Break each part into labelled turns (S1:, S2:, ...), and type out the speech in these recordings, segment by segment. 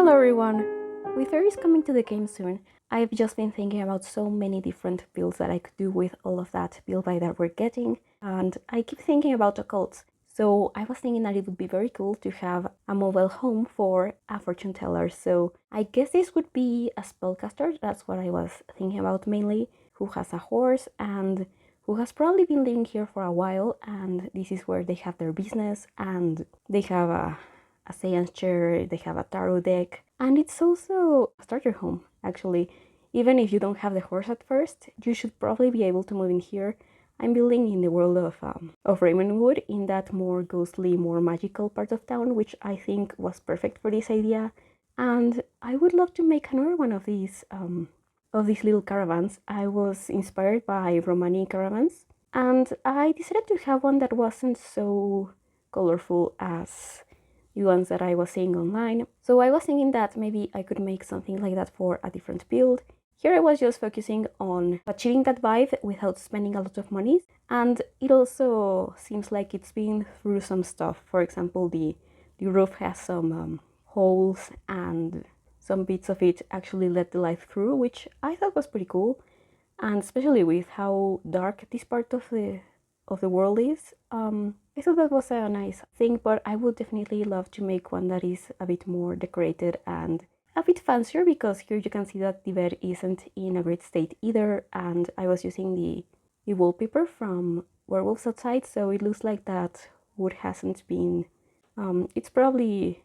S1: Hello everyone! With Aries coming to the game soon, I've just been thinking about so many different builds that I could do with all of that build buy that we're getting, and I keep thinking about occults. So I was thinking that it would be very cool to have a mobile home for a fortune teller. So I guess this would be a spellcaster, that's what I was thinking about mainly, who has a horse and who has probably been living here for a while, and this is where they have their business, and they have a seance chair, they have a tarot deck, and it's also a starter home, actually. Even if you don't have the horse at first, you should probably be able to move in here. I'm building in the world of Ravenwood, in that more ghostly, more magical part of town, which I think was perfect for this idea. And I would love to make another one of these little caravans. I was inspired by Romani caravans, and I decided to have one that wasn't so colorful as the ones that I was seeing online. So I was thinking that maybe I could make something like that for a different build. Here I was just focusing on achieving that vibe without spending a lot of money, and it also seems like it's been through some stuff. For example, the roof has some holes, and some bits of it actually let the light through, which I thought was pretty cool. And especially with how dark this part of the world is, I thought that was a nice thing. But I would definitely love to make one that is a bit more decorated and a bit fancier, because here you can see that the bed isn't in a great state either, and I was using the wallpaper from Werewolves Outside, so it looks like that wood hasn't been, it's probably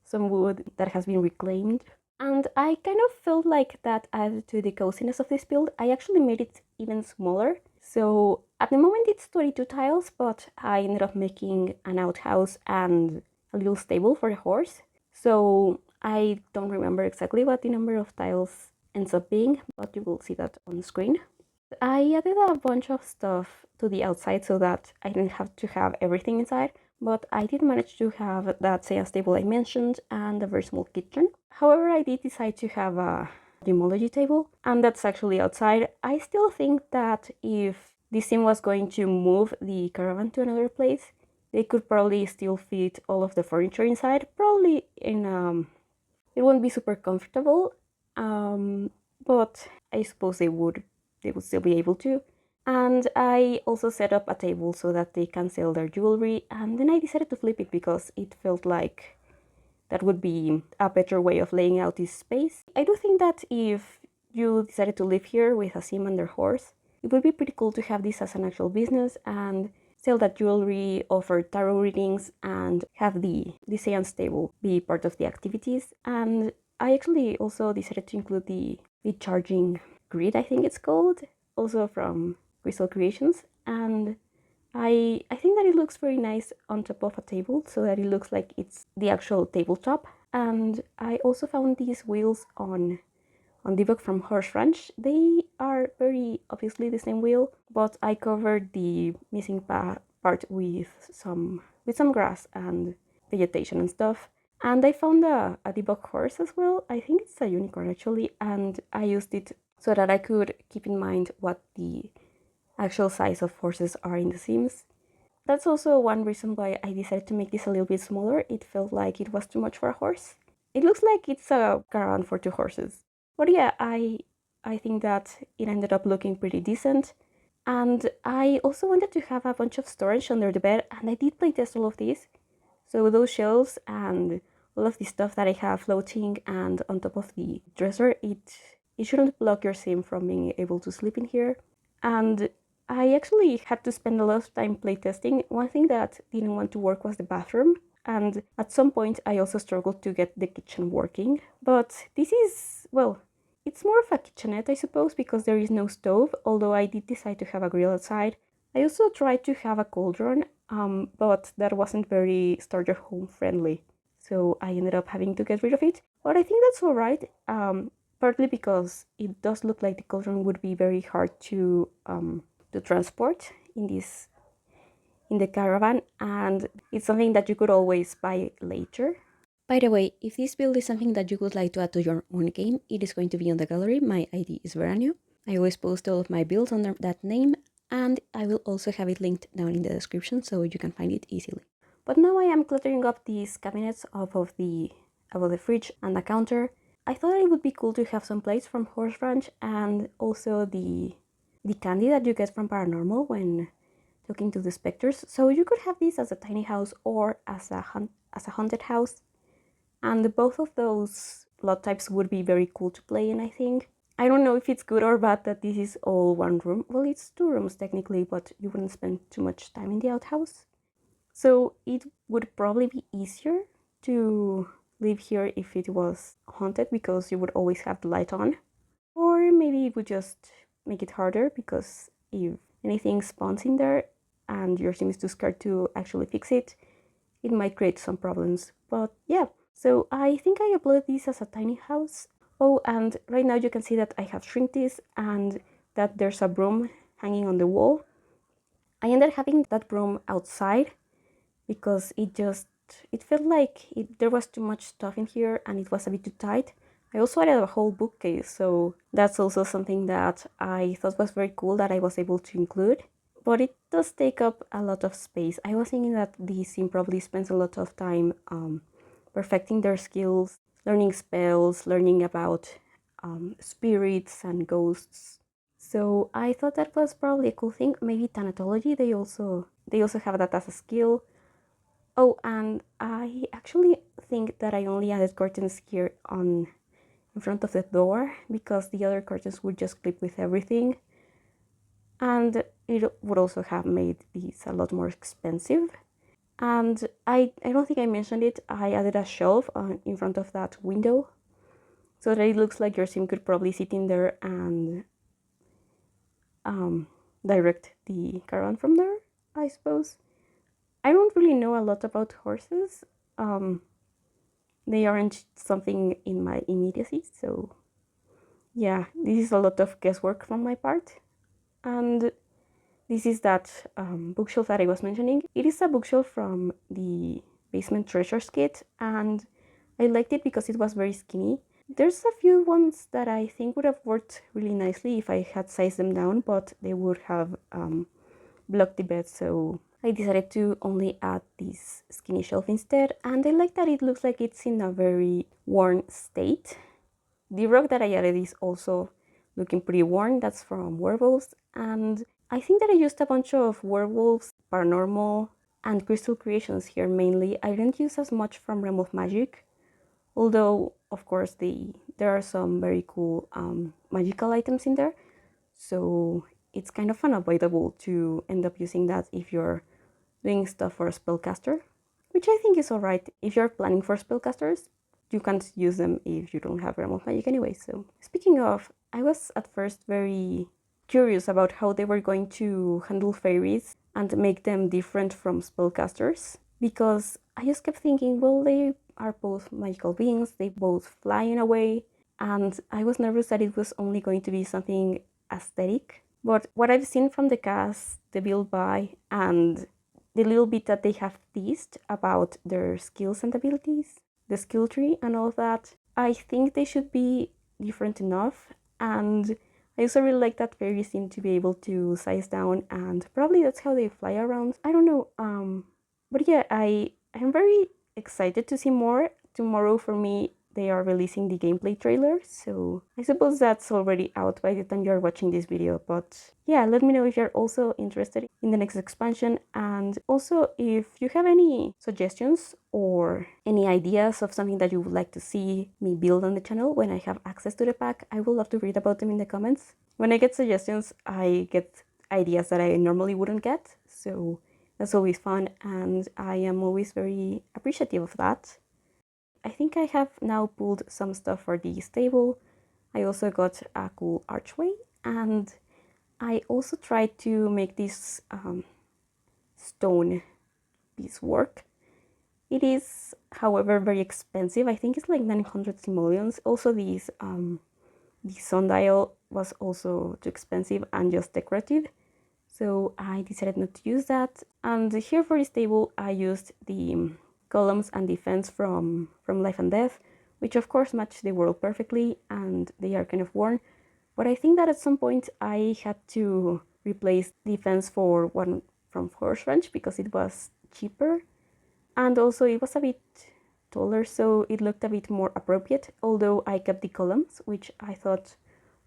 S1: some wood that has been reclaimed. And I kind of felt like that added to the coziness of this build. I actually made it even smaller. So at the moment it's 22 tiles, but I ended up making an outhouse and a little stable for the horse. So I don't remember exactly what the number of tiles ends up being, but you will see that on the screen. I added a bunch of stuff to the outside so that I didn't have to have everything inside, but I did manage to have that seance table I mentioned and a very small kitchen. However, I did decide to have a gemology table, and that's actually outside. I still think that if this team was going to move the caravan to another place, they could probably still fit all of the furniture inside. Probably in it won't be super comfortable, but I suppose they would still be able to. And I also set up a table so that they can sell their jewelry, and then I decided to flip it because it felt like that would be a better way of laying out this space. I do think that if you decided to live here with a sim and their horse, it would be pretty cool to have this as an actual business and sell that jewelry, offer tarot readings, and have the seance table be part of the activities. And I actually also decided to include the charging grid, I think it's called, also from Crystal Creations. And I think that it looks very nice on top of a table, so that it looks like it's the actual tabletop. And I also found these wheels on the book from Horse Ranch. They are very obviously the same wheel, but I covered the missing part with some grass and vegetation and stuff. And I found a debug horse as well. I think it's a unicorn actually, and I used it so that I could keep in mind what the actual size of horses are in The Sims. That's also one reason why I decided to make this a little bit smaller. It felt like it was too much for a horse. It looks like it's a caravan for 2 horses. But yeah, I think that it ended up looking pretty decent. And I also wanted to have a bunch of storage under the bed, and I did playtest all of these. So those shelves and all of the stuff that I have floating and on top of the dresser, it shouldn't block your sim from being able to sleep in here. And I actually had to spend a lot of time playtesting. One thing that didn't want to work was the bathroom, and at some point I also struggled to get the kitchen working. But this is, well, it's more of a kitchenette, I suppose, because there is no stove, although I did decide to have a grill outside. I also tried to have a cauldron, but that wasn't very starter home friendly, so I ended up having to get rid of it. But I think that's alright, partly because it does look like the cauldron would be very hard to transport in the caravan, and it's something that you could always buy later. By the way, if this build is something that you would like to add to your own game, it is going to be on the gallery. My ID is Veranio. I always post all of my builds under that name, and I will also have it linked down in the description so you can find it easily. But now I am cluttering up these cabinets off of the about the fridge and the counter. I thought it would be cool to have some plates from Horse Ranch and also the candy that you get from Paranormal when talking to the specters. So you could have this as a tiny house or as a haunted house. And both of those lot types would be very cool to play in, I think. I don't know if it's good or bad that this is all one room. Well, it's 2 rooms technically, but you wouldn't spend too much time in the outhouse. So it would probably be easier to live here if it was haunted because you would always have the light on. Or maybe it would just make it harder because if anything spawns in there and your sim is too scared to actually fix it, it might create some problems. But yeah, so I think I uploaded this as a tiny house. Oh, and right now you can see that I have shrink this and that there's a broom hanging on the wall. I ended up having that broom outside because it felt like there was too much stuff in here and it was a bit too tight. I also added a whole bookcase, so that's also something that I thought was very cool that I was able to include. But it does take up a lot of space. I was thinking that the sim probably spends a lot of time perfecting their skills, learning spells, learning about spirits and ghosts. So I thought that was probably a cool thing. Maybe thanatology, they also have that as a skill. Oh, and I actually think that I only added curtains here in front of the door because the other curtains would just clip with everything. And it would also have made these a lot more expensive. And I don't think I mentioned it, I added a shelf in front of that window so that it looks like your sim could probably sit in there and direct the caravan from there, I suppose. I don't really know a lot about horses. They aren't something in my immediacy, so yeah, this is a lot of guesswork from my part. And this is that bookshelf that I was mentioning. It is a bookshelf from the Basement Treasures kit, and I liked it because it was very skinny. There's a few ones that I think would have worked really nicely if I had sized them down, but they would have blocked the bed, so I decided to only add this skinny shelf instead. And I like that it looks like it's in a very worn state. The rug that I added is also looking pretty worn. That's from Werewolves, and I think that I used a bunch of Werewolves, Paranormal, and Crystal Creations here mainly. I didn't use as much from Realm of Magic, although of course there are some very cool magical items in there, so it's kind of unavoidable to end up using that if you're doing stuff for a spellcaster, which I think is alright. If you're planning for spellcasters, you can't use them if you don't have Realm of Magic anyway. So speaking of, I was at first very curious about how they were going to handle fairies and make them different from spellcasters, because I just kept thinking, well, they are both magical beings, they both fly in a way, and I was nervous that it was only going to be something aesthetic. But what I've seen from the cast, the build by, and the little bit that they have teased about their skills and abilities, the skill tree and all of that, I think they should be different enough. And I also really like that fairies seem to be able to size down, and probably that's how they fly around. I don't know, but yeah, I'm very excited to see more. Tomorrow for me, they are releasing the gameplay trailer, so I suppose that's already out by the time you're watching this video. But yeah, let me know if you're also interested in the next expansion, and also if you have any suggestions or any ideas of something that you would like to see me build on the channel when I have access to the pack. I would love to read about them in the comments. When I get suggestions, I get ideas that I normally wouldn't get, so that's always fun, and I am always very appreciative of that. I think I have now pulled some stuff for the stable. I also got a cool archway, and I also tried to make this stone piece work. It is, however, very expensive. I think it's like 900 simoleons. Also, the sundial was also too expensive and just decorative, so I decided not to use that. And here for this table, I used the columns and the fence from Life and Death, which of course match the world perfectly, and they are kind of worn. But I think that at some point I had to replace the fence for one from Horse Ranch because it was cheaper, and also it was a bit taller, so it looked a bit more appropriate, although I kept the columns, which I thought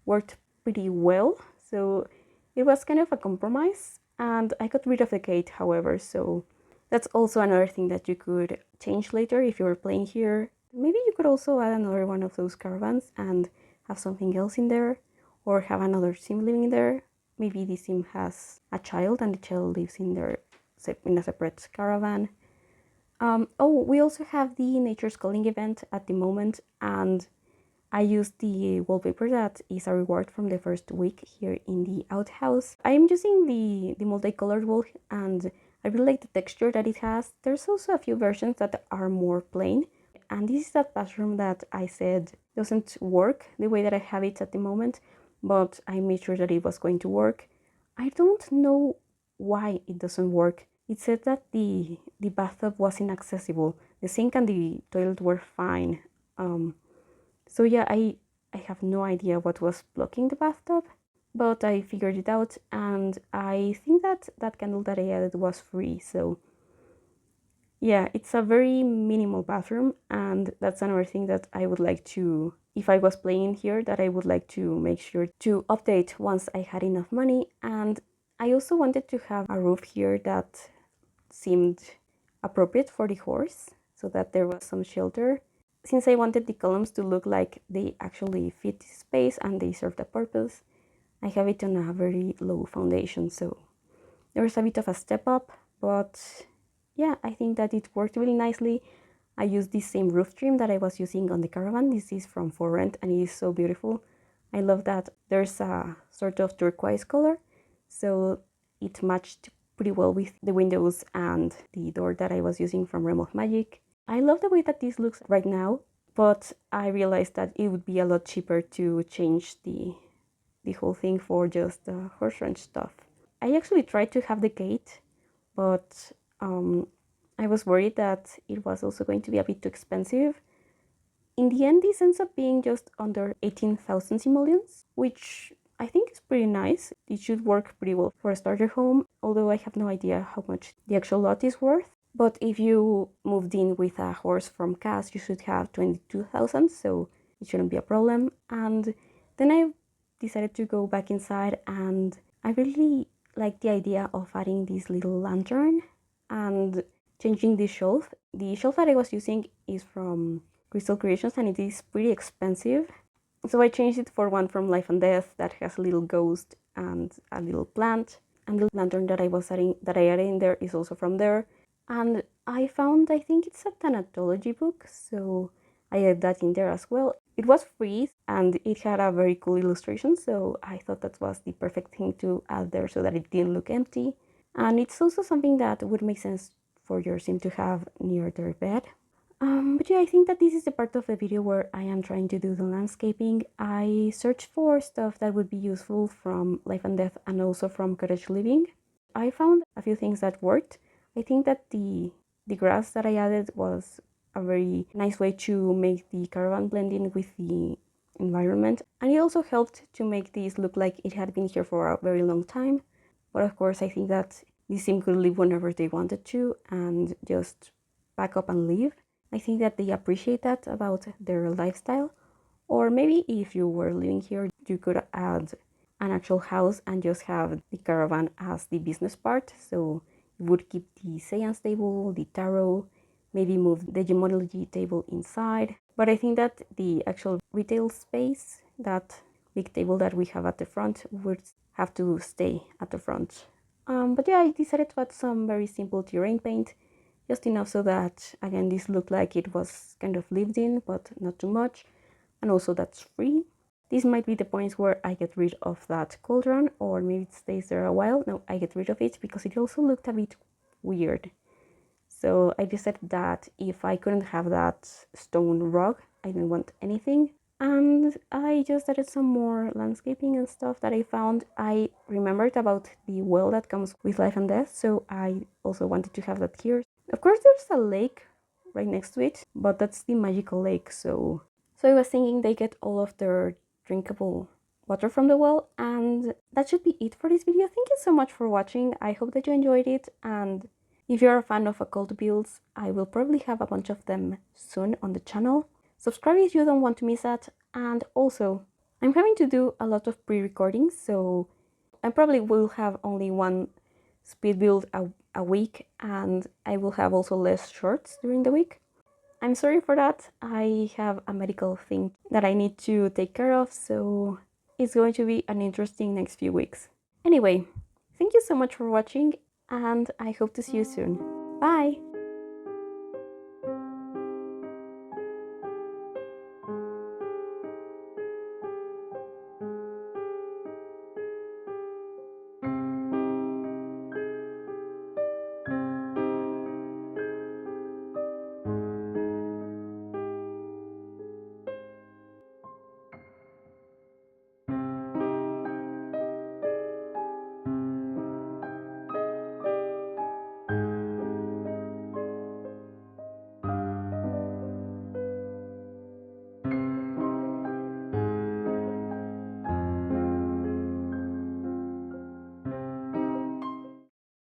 S1: worked pretty well. So it was kind of a compromise, and I got rid of the gate, however, so that's also another thing that you could change later if you were playing here. Maybe you could also add another one of those caravans and have something else in there, or have another sim living there. Maybe the sim has a child and the child lives in there in a separate caravan. Oh, we also have the Nature's Calling event at the moment, and I used the wallpaper that is a reward from the first week here in the outhouse. I'm using the multicolored wool, and I really like the texture that it has. There's also a few versions that are more plain, and this is that bathroom that I said doesn't work the way that I have it at the moment, but I made sure that it was going to work. I don't know why it doesn't work. It said that the bathtub was inaccessible. The sink and the toilet were fine. So yeah, I have no idea what was blocking the bathtub, but I figured it out, and I think that that candle that I added was free. So yeah, it's a very minimal bathroom, and that's another thing that I would like to, if I was playing here, that I would like to make sure to update once I had enough money. And I also wanted to have a roof here that seemed appropriate for the horse, so that there was some shelter. Since I wanted the columns to look like they actually fit the space and they serve the purpose, I have it on a very low foundation, so there's a bit of a step up, but yeah, I think that it worked really nicely. I used the same roof trim that I was using on the caravan. This is from For Rent, and it is so beautiful. I love that there's a sort of turquoise color, so it matched pretty well with the windows and the door that I was using from Realm of Magic. I love the way that this looks right now, but I realized that it would be a lot cheaper to change the whole thing for just the horse ranch stuff. I actually tried to have the gate, but I was worried that it was also going to be a bit too expensive. In the end, this ends up being just under 18,000 simoleons, which I think is pretty nice. It should work pretty well for a starter home, although I have no idea how much the actual lot is worth. But if you moved in with a horse from Cas, you should have 22,000, so it shouldn't be a problem. And then I decided to go back inside, and I really like the idea of adding this little lantern and changing the shelf. The shelf that I was using is from Crystal Creations, and it is pretty expensive. So I changed it for one from Life and Death that has a little ghost and a little plant. And the lantern that I added in there is also from there. And I found, I think it's a thanatology book, so I added that in there as well. It was free and it had a very cool illustration, so I thought that was the perfect thing to add there so that it didn't look empty. And it's also something that would make sense for your sim to have near their bed. But yeah, I think that this is the part of the video where I am trying to do the landscaping. I searched for stuff that would be useful from Life and Death and also from Cottage Living. I found a few things that worked. I think that the grass that I added was a very nice way to make the caravan blend in with the environment. And it also helped to make this look like it had been here for a very long time. But of course, I think that this sim could leave whenever they wanted to and just pack up and leave. I think that they appreciate that about their lifestyle. Or maybe if you were living here, you could add an actual house and just have the caravan as the business part. So you would keep the seance table, the tarot, maybe move the gemology table inside. But I think that the actual retail space, that big table that we have at the front, would have to stay at the front. But yeah, I decided to add some very simple terrain paint, just enough so that, again, this looked like it was kind of lived in, but not too much, and also that's free. This might be the points where I get rid of that cauldron, or maybe it stays there a while. No, I get rid of it because it also looked a bit weird. So I decided that if I couldn't have that stone rug, I didn't want anything. And I just added some more landscaping and stuff that I found. I remembered about the well that comes with Life and Death, so I also wanted to have that here. Of course, there's a lake right next to it, but that's the magical lake, so I was thinking they get all of their drinkable water from the well, and that should be it for this video. Thank you so much for watching. I hope that you enjoyed it, and If you're a fan of occult builds, I will probably have a bunch of them soon on the channel. Subscribe if you don't want to miss that, and also, I'm having to do a lot of pre-recordings, so I probably will have only one speed build a week, and I will have also less shorts during the week. I'm sorry for that. I have a medical thing that I need to take care of, so it's going to be an interesting next few weeks. Anyway, thank you so much for watching, and I hope to see you soon. Bye!